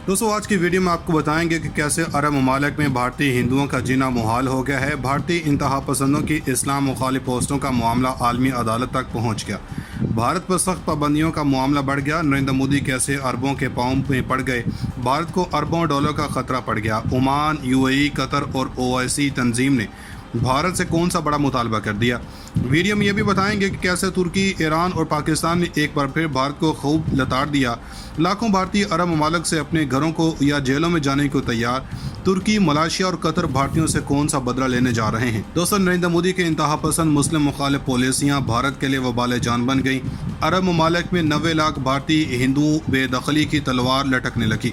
दोस्तों आज की वीडियो में आपको बताएंगे कि कैसे अरब ममालिक में भारतीय हिंदुओं का जीना मुहाल हो गया है। भारतीय इंतहा पसंदों की इस्लाम मुखालिफ पोस्टों का मामला आलमी अदालत तक पहुंच गया। भारत पर सख्त पाबंदियों का मामला बढ़ गया। नरेंद्र मोदी कैसे अरबों के पाँव में पड़ गए। भारत को अरबों डॉलर का खतरा पड़ गया। ओमान, यूएई, कतर और ओआईसी तंजीम ने भारत से कौन सा बड़ा मुतालबा कर दिया। वीडियो में ये भी बताएंगे कि कैसे तुर्की, ईरान और पाकिस्तान ने एक बार फिर भारत को खूब लताड़ दिया। लाखों भारतीय अरब ममालिक से अपने घरों को या जेलों में जाने को तैयार। तुर्की, मलेशिया और कतर भारतीयों से कौन सा बदला लेने जा रहे हैं। दोस्तों, नरेंद्र मोदी के इंतहा पसंद मुस्लिम मुखालिफ पॉलिसियाँ भारत के लिए वबाल जान बन गई। अरब ममालिक में 90 लाख भारतीय हिंदू बेदखली की तलवार लटकने लगी।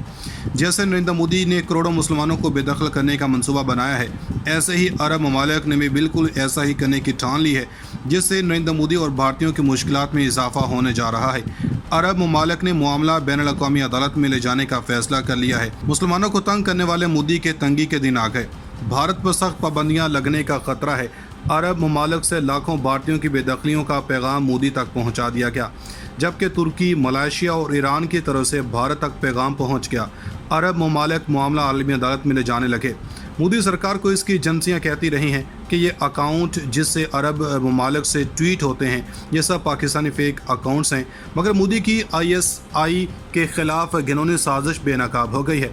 जैसे नरेंद्र मोदी ने करोड़ों मुसलमानों को बेदखल करने का मंसूबा बनाया है, ऐसे ही अरब ममालिक ने भी बिल्कुल ऐसा ही करने की ठान ली है, जिससे नरेंद्र मोदी और भारतीयों की मुश्किलात में इजाफा होने जा रहा है। अरब ममालिक ने मामला बैनुल अक़वामी अदालत में ले जाने का फैसला कर लिया है। मुसलमानों को तंग करने वाले मोदी के तंगी के दिन आ गए। भारत पर सख्त पाबंदियां लगने का खतरा है। अरब ममालिक से लाखों भारतीयों की बेदखलियों का पैगाम मोदी तक पहुंचा दिया गया, जबकि तुर्की, मलेशिया और ईरान की तरफ से भारत तक पैगाम पहुंच गया। अरब ममालिक मामला आलमी अदालत में ले जाने लगे। मोदी सरकार को इसकी एजेंसियां कहती रही हैं कि ये अकाउंट जिससे अरब ममालिक से ट्वीट होते हैं, ये सब पाकिस्तानी फेक अकाउंट्स हैं। मगर मोदी की ISI के ख़िलाफ़ घिनौनी साजिश बेनकाब हो गई है।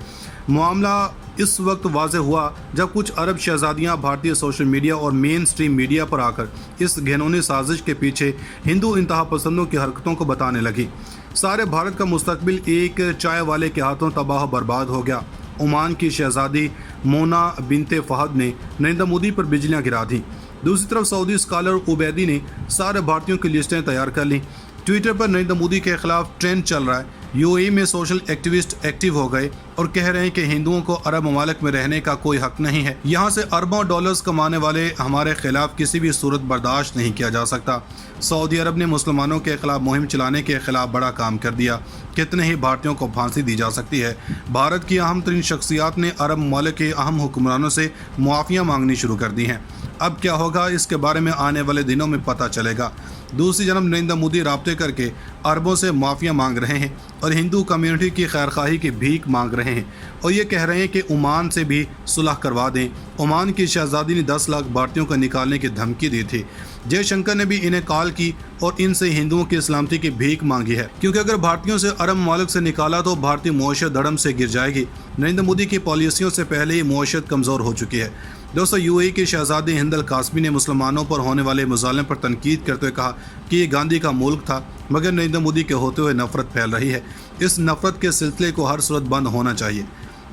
मामला इस वक्त वाज़ेह हुआ जब कुछ अरब शहज़ादियाँ भारतीय सोशल मीडिया और मेन स्ट्रीम मीडिया पर आकर इस घिनौनी साजिश के पीछे हिंदू इंतहा पसंदों की हरकतों को बताने लगी। सारे भारत का मुस्तकबिल एक चाय वाले के हाथों तबाह बर्बाद हो गया। ओमान की शहज़ादी मोना बिनते फ़हद ने नरेंद्र मोदी पर बिजलियां गिरा दी। दूसरी तरफ सऊदी स्कॉलर उबैदी ने सारे भारतीयों की लिस्टें तैयार कर लीं। ट्विटर पर नरेंद्र मोदी के खिलाफ ट्रेंड चल रहा है। यूएई में सोशल एक्टिविस्ट एक्टिव हो गए और कह रहे हैं कि हिंदुओं को अरब ममालिक में रहने का कोई हक नहीं है। यहाँ से अरबों डॉलर्स कमाने वाले हमारे खिलाफ किसी भी सूरत बर्दाश्त नहीं किया जा सकता। सऊदी अरब ने मुसलमानों के खिलाफ मुहिम चलाने के खिलाफ बड़ा काम कर दिया। कितने ही भारतीयों को फांसी दी जा सकती है। भारत की अहम तरीन शख्सियात ने अरब ममालिक के अहम हुक्मरानों से मुआफ़ियाँ मांगनी शुरू कर दी हैं। अब क्या होगा, इसके बारे में आने वाले दिनों में पता चलेगा। दूसरी जानब नरेंद्र मोदी राब्ते करके अरबों से माफ़िया मांग रहे हैं और हिंदू कम्युनिटी की खैरखाही की भीख मांग रहे हैं और ये कह रहे हैं कि ओमान से भी सुलह करवा दें। ओमान की शहज़ादी ने 10 लाख भारतीयों को निकालने की धमकी दी थी। जयशंकर ने भी इन्हें कॉल की और इनसे हिंदुओं की सलामती की भीख मांगी है, क्योंकि अगर भारतीयों से अरब ममालिक से निकाला तो भारतीय मईशत धड़म से गिर जाएगी। नरेंद्र मोदी की पॉलिसियों से पहले ही मईशत कमज़ोर हो चुकी है। दोस्तों, यूएई की शहज़ादी हिंद अल कासमी ने मुसलमानों पर होने वाले मुज़ालिम पर तनकीद करते हुए कहा कि ये गांधी का मुल्क था, मगर नरेंद्र मोदी के होते हुए नफरत फैल रही है। इस नफरत के सिलसिले को हर सूरत बंद होना चाहिए।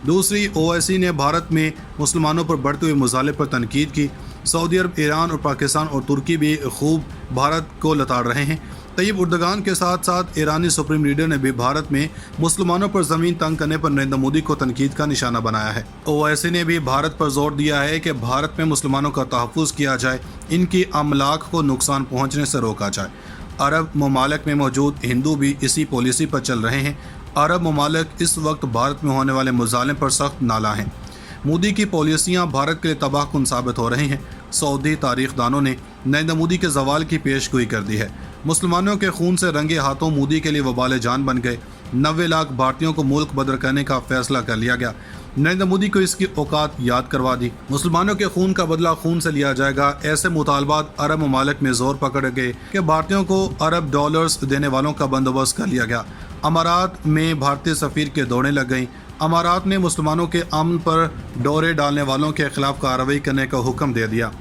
दूसरी, ओआईसी ने भारत में मुसलमानों पर बढ़ते हुए मुज़ालिम पर तनकीद की। सऊदी अरब, ईरान और पाकिस्तान और तुर्की भी खूब भारत को लताड़ रहे हैं। तैयब उर्दगान के साथ साथ ईरानी सुप्रीम लीडर ने भी भारत में मुसलमानों पर ज़मीन तंग करने पर नरेंद्र मोदी को तनकीद का निशाना बनाया है। ओआईसी ने भी भारत पर जोर दिया है कि भारत में मुसलमानों का तहफ़्फ़ुज़ किया जाए, इनकी अमलाक को नुकसान पहुँचने से रोका जाए। अरब ममालिक में मौजूद हिंदू भी इसी पॉलिसी पर चल रहे हैं। अरब ममालिक इस वक्त भारत में होने वाले मुज़ालिम पर सख्त नाला हैं। मोदी की पॉलिसियाँ भारत के लिए तबाहकुन साबित हो रही हैं। सऊदी तारीखदानों ने नरेंद्र मोदी के जवाल की पेशगोई कर दी है। मुसलमानों के खून से रंगे हाथों मोदी के लिए वबाल जान बन गए। 90 लाख भारतीयों को मुल्क बदर करने का फैसला कर लिया गया। नरेंद्र मोदी को इसकी औकात याद करवा दी। मुसलमानों के खून का बदला खून से लिया जाएगा। ऐसे मुतालबात अरब ममालिक में जोर पकड़ गए कि भारतीयों को अरब डॉलर्स देने वालों का बंदोबस्त कर लिया गया। अमारात में भारतीय सफ़ीर के दौड़ें लग गईं। अमारात ने मुसलमानों के अमन पर डोरे डालने वालों के खिलाफ कार्रवाई करने का हुक्म दे दिया।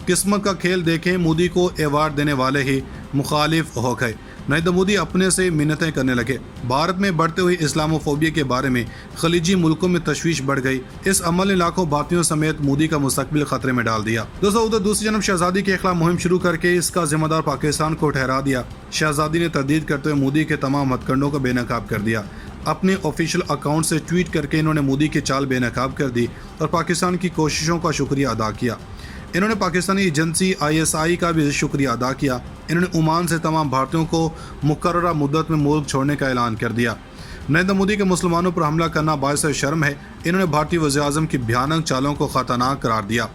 किस्मत का खेल देखें, मोदी को एवार्ड देने वाले ही मुखालिफ हो गए। नरेंद्र मोदी अपने से मिन्नतें करने लगे। भारत में बढ़ते हुए इस्लामोफोबिया के बारे में खलीजी मुल्कों में तशवीश बढ़ गई। इस अमल ने लाखों भारतीयों समेत मोदी का मुस्तकबिल खतरे में डाल दिया। दोस्तों, उधर दूसरी जानब शहजादी के खिलाफ मुहिम शुरू करके इसका जिम्मेदार पाकिस्तान को ठहरा दिया। शहजादी ने तरदीद करते हुए मोदी के तमाम हथकंडों को बेनकाब कर दिया। अपने ऑफिशियल अकाउंट से ट्वीट करके इन्होंने मोदी की चाल बेनकाब कर दी और पाकिस्तान की कोशिशों का शुक्रिया अदा किया। इन्होंने पाकिस्तानी एजेंसी ISI का भी शुक्रिया अदा किया। इन्होंने ओमान से तमाम भारतीयों को मुकर्ररा मुद्दत में मुल्क छोड़ने का ऐलान कर दिया। नरेंद्र मोदी के मुसलमानों पर हमला करना बायस शर्म है। इन्होंने भारतीय वज़ीर-ए-आज़म की भयानक चालों को ख़तरनाक करार दिया।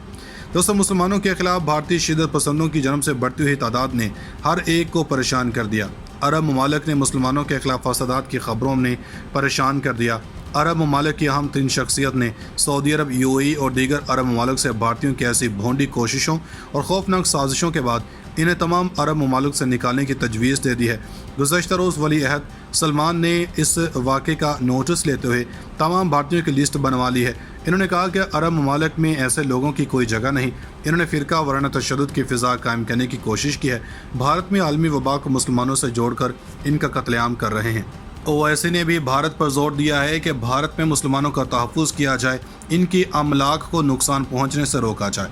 दोस्तों, मुसलमानों के खिलाफ भारतीय शिदत पसंदों की जन्म से बढ़ती हुई तादाद ने हर एक को परेशान कर दिया। अरब ममालिक ने मुसलमानों के खिलाफ फसादात की खबरों ने परेशान कर दिया। अरब ममालिक की अहम तरीन शख्सियत ने सऊदी अरब, यूएई और दीगर अरब ममालिक से भारतीयों की ऐसी भोंडी कोशिशों और खौफनाक साजिशों के बाद इन्हें तमाम अरब ममालिक से निकालने की तजवीज़ दे दी है। गुज़श्ता रोज़ वली अहद सलमान ने इस वाक़े का नोटिस लेते हुए तमाम भारतीयों की लिस्ट बनवा ली है। इन्होंने कहा कि अरब ममालिक में ऐसे लोगों की कोई जगह नहीं। इन्होंने फ़िरका वराना तशद्दुद की फ़िज़ा कायम करने की कोशिश की है। भारत में आलमी वबा को मुसलमानों से जोड़कर इनका कत्लेआम कर रहे हैं। ओवैसी ने भी भारत पर जोर दिया है कि भारत में मुसलमानों का तहफ़्फ़ुज़ किया जाए, इनकी अमलाक को नुकसान पहुँचने से रोका जाए।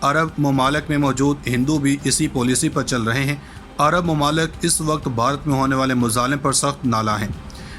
अरब ममालिक में मौजूद हिंदू भी इसी पॉलिसी पर चल रहे हैं। अरब ममालिक इस वक्त भारत में होने वाले मुज़ालिम पर सख्त नाला हैं।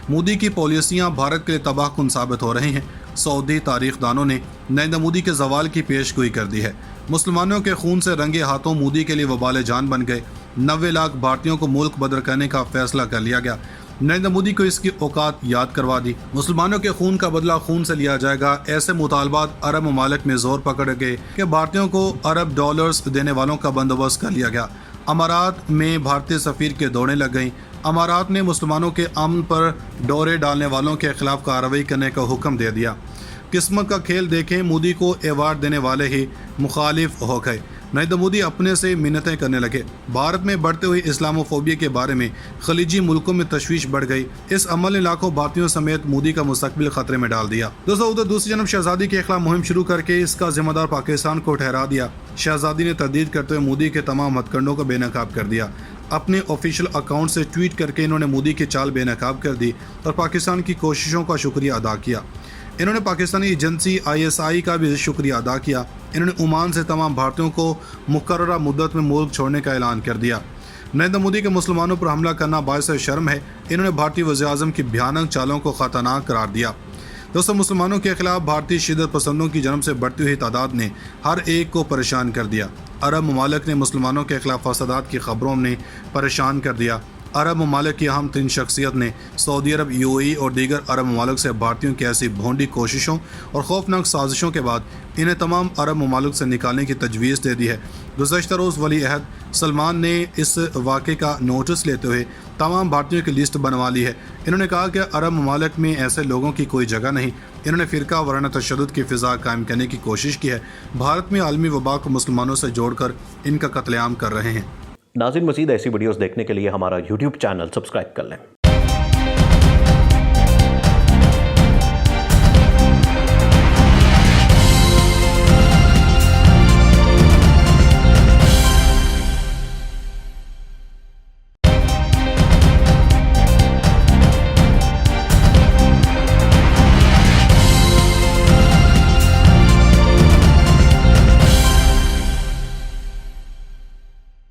मोदी की पॉलिसियाँ भारत के लिए तबाहकुन साबित हो रही हैं। सऊदी तारीखदानों ने नरेंद्र मोदी के जवाल की पेशगोई कर दी है। मुसलमानों के खून से रंगे हाथों मोदी के लिए वबाल जान बन गए। 90 लाख भारतीयों को मुल्क बदर करने का फैसला कर लिया गया। नरेंद्र मोदी को इसकी औकात याद करवा दी। मुसलमानों के खून का बदला खून से लिया जाएगा, ऐसे मुतालबात अरब ममालिक में जोर पकड़ गए कि भारतीयों को अरब डॉलर्स देने वालों का बंदोबस्त कर लिया गया। अमारात में भारतीय सफ़ीर के दौड़ें लग गईं। अमारात ने मुसलमानों के अमन पर डोरे डालने वालों के खिलाफ कार्रवाई करने का हुक्म दे दिया। किस्मत का खेल देखें, मोदी को एवार्ड देने वाले ही मुखालिफ हो गए। नरेंद्र मोदी अपने से मिन्नतें करने लगे। भारत में बढ़ते हुए इस्लामोफोबिया के बारे में खलीजी मुल्कों में तशवीश बढ़ गई। इस अमल ने लाखों भारतीयों समेत मोदी का मुस्तकबिल खतरे में डाल दिया। दोस्तों, उधर दूसरी जानब शहजादी के खिलाफ मुहिम शुरू करके इसका जिम्मेदार पाकिस्तान को ठहरा दिया। शहजादी ने तरदीद करते हुए मोदी के तमाम हथकंडों को बेनकाब कर दिया। अपने ऑफिशियल अकाउंट से ट्वीट करके इन्होंने मोदी की चाल बेनकाब कर दी और पाकिस्तान की कोशिशों का शुक्रिया अदा किया। इन्होंने पाकिस्तानी एजेंसी ISI का भी शुक्रिया अदा किया। इन्होंने ओमान से तमाम भारतीयों को मुकर्ररा मुद्दत में मुल्क छोड़ने का ऐलान कर दिया। नरेंद्र मोदी के मुसलमानों पर हमला करना बायस शर्म है। इन्होंने भारतीय वज़ीर-ए-आज़म की भयानक चालों को ख़तरनाक करार दिया। दोस्तों, मुसलमानों के खिलाफ भारतीय शिद्दत पसंदों की जन्म से बढ़ती हुई तादाद ने हर एक को परेशान कर दिया। अरब ममालिक ने मुसलमानों के खिलाफ फसादात की खबरों ने परेशान कर दिया। अरब ममालिक की अहम तरीन शख्सियत ने सऊदी अरब, यूएई और दीगर अरब ममालिक से भारतीयों की ऐसी भोंडी कोशिशों और खौफनाक साजिशों के बाद इन्हें तमाम अरब ममालिक से निकालने की तजवीज़ दे दी है। गुज़श्ता रोज़ वली अहद सलमान ने इस वाक़े का नोटिस लेते हुए तमाम भारतीयों की लिस्ट बनवा ली है। इन्होंने कहा कि अरब ममालिक में ऐसे लोगों की कोई जगह नहीं। इन्होंने फ़िरका वराना तशद्दुद की फ़िज़ा कायम करने की कोशिश की है। भारत में आलमी वबा को मुसलमानों से जोड़कर इनका कत्लेआम कर रहे हैं। नाज़रीन, मज़ीद ऐसी वीडियोस देखने के लिए हमारा YouTube चैनल सब्सक्राइब कर लें।